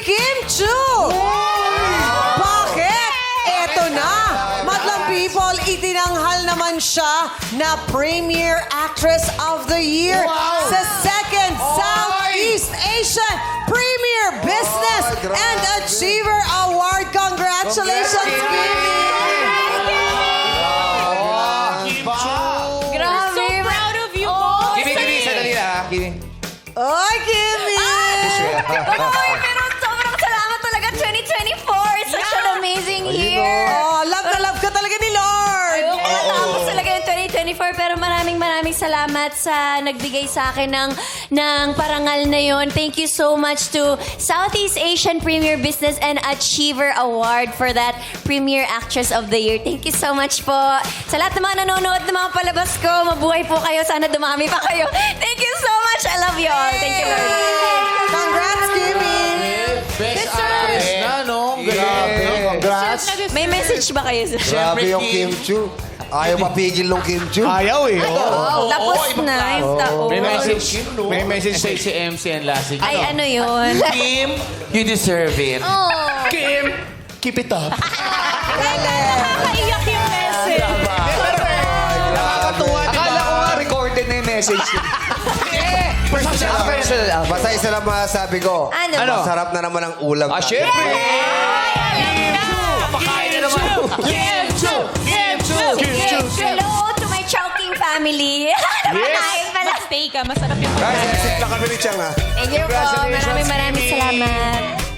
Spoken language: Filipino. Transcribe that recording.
Kim Chu! Bakit? Eto na! Madlang people, itinanghal naman siya na Premier Actress of the Year sa second Southeast Asian Premier Business and Achiever Award. Congratulations, Kimi! Grabe. So proud of you, boss. Kimi, sandali na, ha? Kimi. Oy, Kimi! Oy, pero sobrang salamat talaga 2024. Such an amazing year. Oh, love na love ka talaga ni Lord! Ayoko matapos talaga yung 2024 pero maraming salamat sa nagbigay sa akin ng parangal na yon. Thank you so much to Southeast Asian Premier Business and Achiever Award for that Premier Actress of the Year. Thank you so much po. Sa lahat ng mga nanonood ng mga palabas ko, mabuhay po kayo. Sana dumami pa kayo. Thank you so much. I love you all. Thank you, Lord. Congrats, Kimi! Best actress na, no? Grabe, congrats. May message ba kayo? Grabe yung Kim Chu. Ayaw mapigil ng Kim Chu. Ayaw eh. Tapos na. May message sa si MC and Lassie. Ay, ano yun? Kim, you deserve it. Kim, keep it up. Nakakaiyak yung message. Nakakatuwa, di ba? Akala ko nga recorded na yung message. Personal. Basta isa lang masasabi ko. Ano? Masarap na naman ang ulam. Ah, syempre! Pakain na naman. Hello to my Chowking family. Nakakain pala. Stay ka, masarap yung Guys, exit lang kami ni Chang, ha? Thank you po. Maraming salamat.